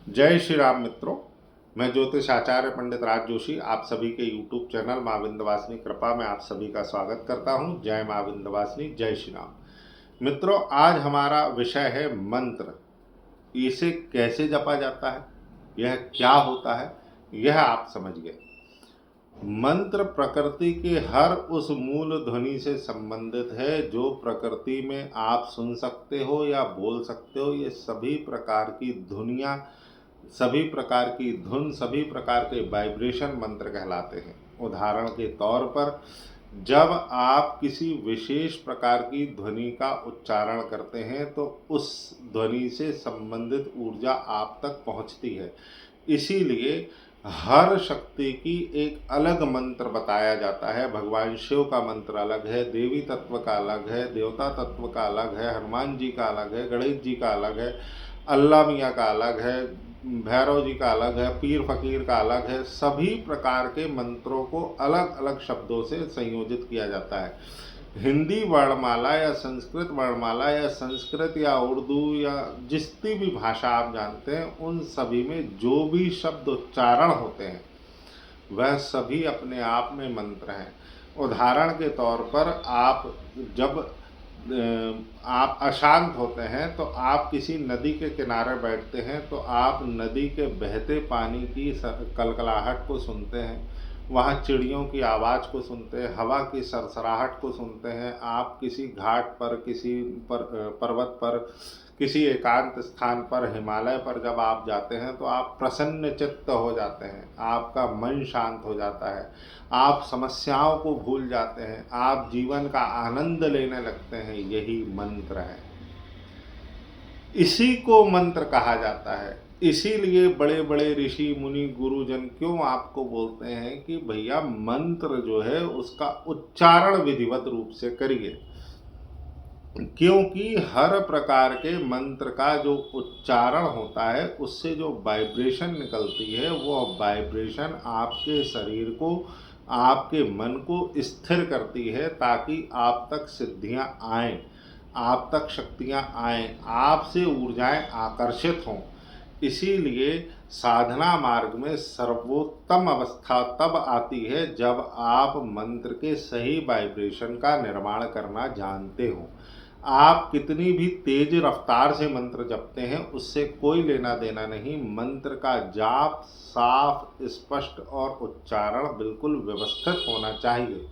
जय श्री राम मित्रों। मैं ज्योतिष आचार्य पंडित राज जोशी आप सभी के YouTube चैनल माँ विंध्यवासिनी कृपा में आप सभी का स्वागत करता हूँ। जय माँ विंध्यवासिनी, जय श्री राम। मित्रों, आज हमारा विषय है मंत्र। इसे कैसे जपा जाता है, यह क्या होता है, यह आप समझ गए। मंत्र प्रकृति के हर उस मूल ध्वनि से संबंधित है जो प्रकृति में आप सुन सकते हो या बोल सकते हो। ये सभी प्रकार की ध्वनियाँ, सभी प्रकार की धुन, सभी प्रकार के वाइब्रेशन मंत्र कहलाते हैं। उदाहरण के तौर पर, जब आप किसी विशेष प्रकार की ध्वनि का उच्चारण करते हैं तो उस ध्वनि से संबंधित ऊर्जा आप तक पहुंचती है। इसीलिए हर शक्ति की एक अलग मंत्र बताया जाता है। भगवान शिव का मंत्र अलग है, देवी तत्व का अलग है, देवता तत्व का अलग है, हनुमान जी का अलग है, गणेश जी का अलग है, अल्लाह मियाँ का अलग है, भैरव जी का अलग है, पीर फकीर का अलग है। सभी प्रकार के मंत्रों को अलग अलग शब्दों से संयोजित किया जाता है। हिंदी वर्णमाला या संस्कृत वर्णमाला या संस्कृत या उर्दू या जितनी भी भाषा आप जानते हैं, उन सभी में जो भी शब्द उच्चारण होते हैं वह सभी अपने आप में मंत्र हैं। उदाहरण के तौर पर, जब आप अशांत होते हैं तो आप किसी नदी के किनारे बैठते हैं तो आप नदी के बहते पानी की कलकलाहट को सुनते हैं, वहाँ चिड़ियों की आवाज़ को सुनते हैं, हवा की सरसराहट को सुनते हैं। आप किसी घाट पर, किसी पर्वत पर, किसी एकांत स्थान पर, हिमालय पर जब आप जाते हैं तो आप प्रसन्न चित्त हो जाते हैं, आपका मन शांत हो जाता है, आप समस्याओं को भूल जाते हैं, आप जीवन का आनंद लेने लगते हैं। यही मंत्र है, इसी को मंत्र कहा जाता है। इसीलिए बड़े बड़े ऋषि मुनि गुरुजन क्यों आपको बोलते हैं कि भैया मंत्र जो है उसका उच्चारण विधिवत रूप से करिए, क्योंकि हर प्रकार के मंत्र का जो उच्चारण होता है उससे जो वाइब्रेशन निकलती है वो वाइब्रेशन आपके शरीर को, आपके मन को स्थिर करती है, ताकि आप तक सिद्धियां आएं, आप तक शक्तियां आएं, आपसे ऊर्जाएं आकर्षित हों। इसीलिए साधना मार्ग में सर्वोत्तम अवस्था तब आती है जब आप मंत्र के सही वाइब्रेशन का निर्माण करना जानते हो। आप कितनी भी तेज रफ्तार से मंत्र जपते हैं उससे कोई लेना देना नहीं। मंत्र का जाप साफ, स्पष्ट और उच्चारण बिल्कुल व्यवस्थित होना चाहिए।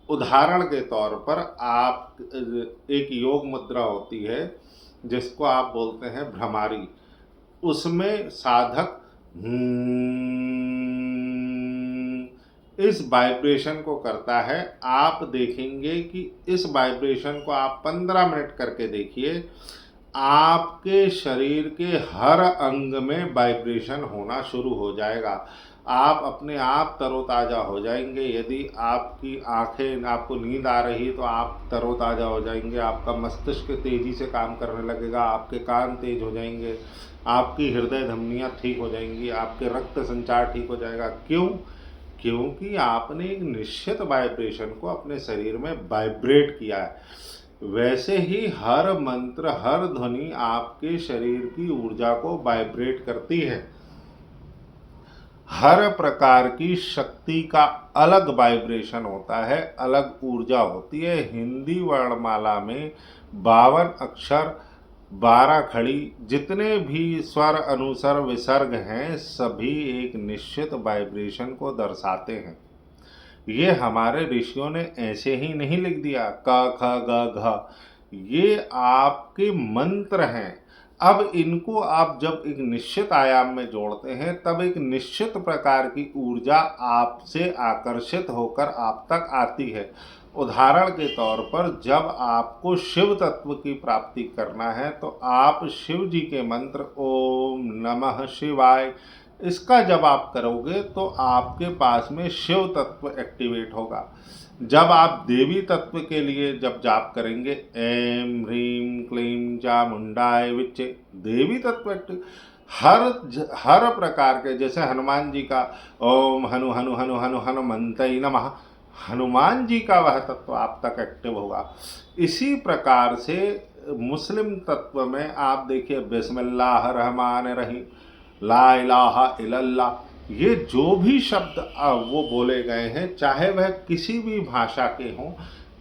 उदाहरण के तौर पर, आप एक योग मुद्रा होती है जिसको आप बोलते हैं भ्रमारी। उसमें साधक इस वाइब्रेशन को करता है। आप देखेंगे कि इस वाइब्रेशन को आप 15 मिनट करके देखिए, आपके शरीर के हर अंग में वाइब्रेशन होना शुरू हो जाएगा। आप अपने आप तरोताज़ा हो जाएंगे। यदि आपकी आंखें, आपको नींद आ रही तो आप तरोताज़ा हो जाएंगे, आपका मस्तिष्क तेज़ी से काम करने लगेगा, आपके कान तेज हो जाएंगे, आपकी हृदय धमनियाँ ठीक हो जाएंगी, आपके रक्त संचार ठीक हो जाएगा। क्यों? क्योंकि आपने एक निश्चित वाइब्रेशन को अपने शरीर में वाइब्रेट किया है। वैसे ही हर मंत्र, हर ध्वनि आपके शरीर की ऊर्जा को वाइब्रेट करती है। हर प्रकार की शक्ति का अलग वाइब्रेशन होता है, अलग ऊर्जा होती है। हिंदी वर्णमाला में 52 अक्षर, 12 खड़ी, जितने भी स्वर, अनुस्वर, विसर्ग हैं, सभी एक निश्चित वाइब्रेशन को दर्शाते हैं। ये हमारे ऋषियों ने ऐसे ही नहीं लिख दिया क ख ग घ, ये आपके मंत्र हैं। अब इनको आप जब एक निश्चित आयाम में जोड़ते हैं तब एक निश्चित प्रकार की ऊर्जा आपसे आकर्षित होकर आप तक आती है। उदाहरण के तौर पर, जब आपको शिव तत्व की प्राप्ति करना है तो आप शिव जी के मंत्र ओम नमः शिवाय, इसका जब आप करोगे तो आपके पास में शिव तत्व एक्टिवेट होगा। जब आप देवी तत्व के लिए जब जाप करेंगे, ऐं ह्रीं क्लीं चामुंडाय विच्चे, देवी तत्व एक्टिव। हर प्रकार के, जैसे हनुमान जी का ओम हनु हनु हनु हनु हनुमंतै नमः, हनुमान जी का वह तत्व आप तक एक्टिव होगा। इसी प्रकार से मुस्लिम तत्व में आप देखिए बिस्मिल्लाह रहमान रहीम, ला इलाहा इल्लल्लाह, ये जो भी शब्द वो बोले गए हैं, चाहे वह किसी भी भाषा के हों,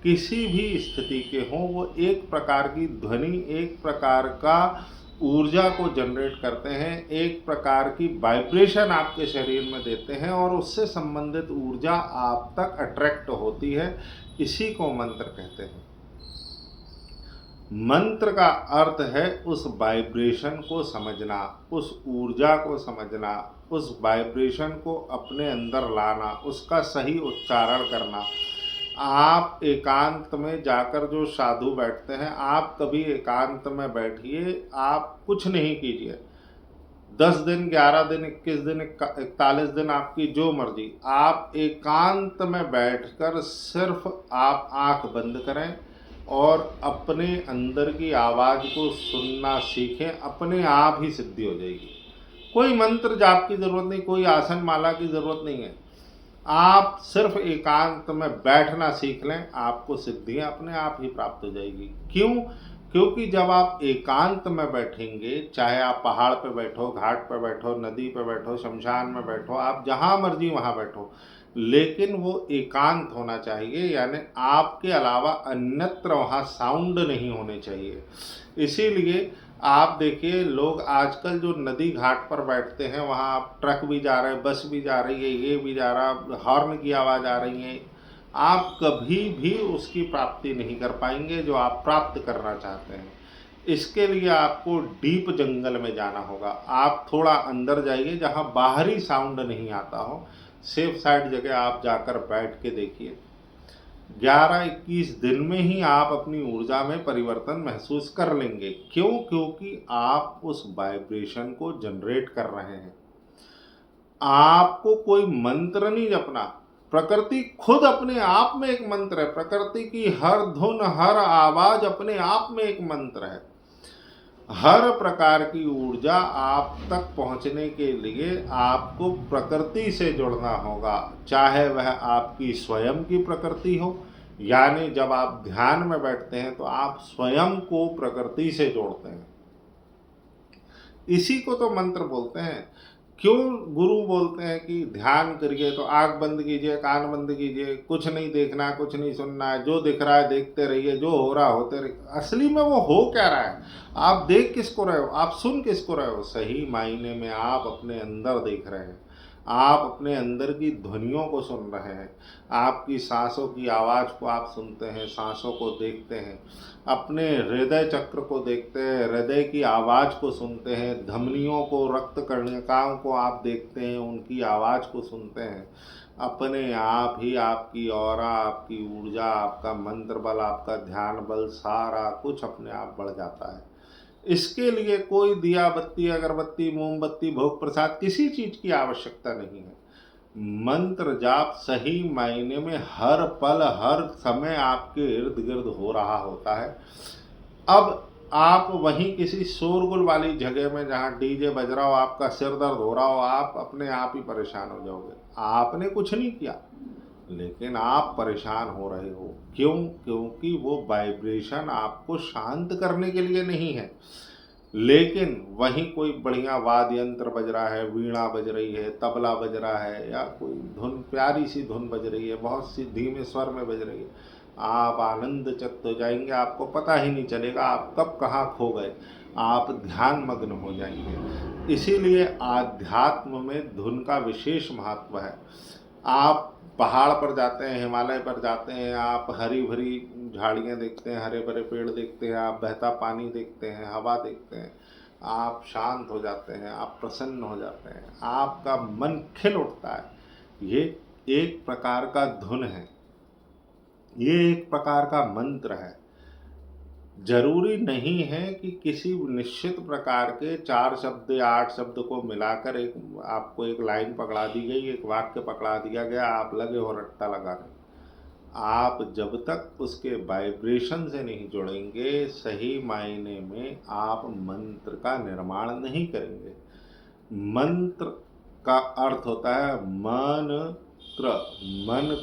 किसी भी स्थिति के हों, वो एक प्रकार की ध्वनि, एक प्रकार का ऊर्जा को जनरेट करते हैं, एक प्रकार की वाइब्रेशन आपके शरीर में देते हैं और उससे संबंधित ऊर्जा आप तक अट्रैक्ट होती है। इसी को मंत्र कहते हैं। मंत्र का अर्थ है उस वाइब्रेशन को समझना, उस ऊर्जा को समझना, उस वाइब्रेशन को अपने अंदर लाना, उसका सही उच्चारण करना। आप एकांत में जाकर जो साधु बैठते हैं, आप कभी एकांत में बैठिए, आप कुछ नहीं कीजिए, 10 दिन, 11 दिन, 21 दिन, 41 दिन, आपकी जो मर्जी, आप एकांत में बैठकर सिर्फ आप आंख बंद करें और अपने अंदर की आवाज़ को सुनना सीखें, अपने आप ही सिद्धि हो जाएगी। कोई मंत्र जाप की ज़रूरत नहीं, कोई आसन माला की ज़रूरत नहीं है। आप सिर्फ एकांत में बैठना सीख लें, आपको सिद्धि अपने आप ही प्राप्त हो जाएगी। क्यों? क्योंकि जब आप एकांत में बैठेंगे, चाहे आप पहाड़ पे बैठो, घाट पे बैठो, नदी पे बैठो, शमशान में बैठो, आप जहाँ मर्जी वहाँ बैठो, लेकिन वो एकांत होना चाहिए, यानी आपके अलावा अन्यत्र वहाँ साउंड नहीं होने चाहिए। इसीलिए आप देखिए, लोग आजकल जो नदी घाट पर बैठते हैं, वहाँ आप ट्रक भी जा रहे हैं, बस भी जा रही है, ये भी जा रहा, हॉर्न की आवाज़ आ रही है, आप कभी भी उसकी प्राप्ति नहीं कर पाएंगे जो आप प्राप्त करना चाहते हैं। इसके लिए आपको डीप जंगल में जाना होगा। आप थोड़ा अंदर जाइए जहाँ बाहरी साउंड नहीं आता हो, सेफ साइड जगह आप जाकर बैठ के देखिए। 11-21 दिन में ही आप अपनी ऊर्जा में परिवर्तन महसूस कर लेंगे। क्यों? क्योंकि आप उस वाइब्रेशन को जनरेट कर रहे हैं। आपको कोई मंत्र नहीं जपना, प्रकृति खुद अपने आप में एक मंत्र है। प्रकृति की हर धुन, हर आवाज अपने आप में एक मंत्र है। हर प्रकार की ऊर्जा आप तक पहुंचने के लिए आपको प्रकृति से जुड़ना होगा, चाहे वह आपकी स्वयं की प्रकृति हो, यानी जब आप ध्यान में बैठते हैं तो आप स्वयं को प्रकृति से जोड़ते हैं। इसी को तो मंत्र बोलते हैं। क्यों गुरु बोलते हैं कि ध्यान करिए, तो आंख बंद कीजिए, कान बंद कीजिए, कुछ नहीं देखना, कुछ नहीं सुनना है, जो दिख रहा है देखते रहिए, जो हो रहा होते रहिए। असली में वो हो क्या रहा है, आप देख किसको रहे हो, आप सुन किसको रहे हो? सही मायने में आप अपने अंदर देख रहे हैं, आप अपने अंदर की ध्वनियों को सुन रहे हैं, आपकी सांसों की आवाज़ को आप सुनते हैं, सांसों को देखते हैं, अपने हृदय चक्र को देखते हैं, हृदय की आवाज़ को सुनते हैं, धमनियों को, रक्त कणिकाओं को आप देखते हैं, उनकी आवाज़ को सुनते हैं। अपने आप ही आपकी ऑरा, आपकी ऊर्जा, आपका मंत्र बल, आपका ध्यान बल, सारा कुछ अपने आप बढ़ जाता है। इसके लिए कोई दिया बत्ती, अगरबत्ती, मोमबत्ती, भोग प्रसाद, किसी चीज की आवश्यकता नहीं है। मंत्र जाप सही मायने में हर पल, हर समय आपके इर्द गिर्द हो रहा होता है। अब आप वहीं किसी शोरगुल वाली जगह में जहाँ डीजे बज रहा हो, आपका सिर दर्द हो रहा हो, आप अपने आप ही परेशान हो जाओगे। आपने कुछ नहीं किया, लेकिन आप परेशान हो रहे हो। क्यों? क्योंकि वो वाइब्रेशन आपको शांत करने के लिए नहीं है। लेकिन वहीं कोई बढ़िया वाद्य यंत्र बज रहा है, वीणा बज रही है, तबला बज रहा है, या कोई धुन, प्यारी सी धुन बज रही है, बहुत सी धीमे स्वर में बज रही है, आप आनंद चित्त हो जाएंगे, आपको पता ही नहीं चलेगा आप कब कहाँ खो गए, आप ध्यान मग्न हो जाएंगे। इसीलिए आध्यात्म में धुन का विशेष महत्व है। आप पहाड़ पर जाते हैं, हिमालय पर जाते हैं, आप हरी भरी झाड़ियाँ देखते हैं, हरे भरे पेड़ देखते हैं, आप बहता पानी देखते हैं, हवा देखते हैं, आप शांत हो जाते हैं, आप प्रसन्न हो जाते हैं, आपका मन खिल उठता है। ये एक प्रकार का धुन है, ये एक प्रकार का मंत्र है। जरूरी नहीं है कि किसी निश्चित प्रकार के 4 शब्द या 8 शब्द को मिलाकर एक आपको एक लाइन पकड़ा दी गई, एक वाक्य पकड़ा दिया गया, आप लगे हो रट्टा लगाने। आप जब तक उसके वाइब्रेशन से नहीं जुड़ेंगे, सही मायने में आप मंत्र का निर्माण नहीं करेंगे। मंत्र का अर्थ होता है मन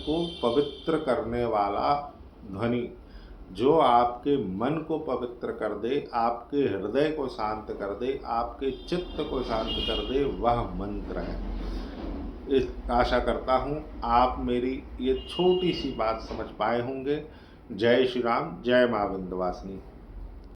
को पवित्र करने वाला ध्वनि। जो आपके मन को पवित्र कर दे, आपके हृदय को शांत कर दे, आपके चित्त को शांत कर दे, वह मंत्र है। इस आशा करता हूँ आप मेरी ये छोटी सी बात समझ पाए होंगे। जय श्री राम, जय माँ विंध्यवासिनी।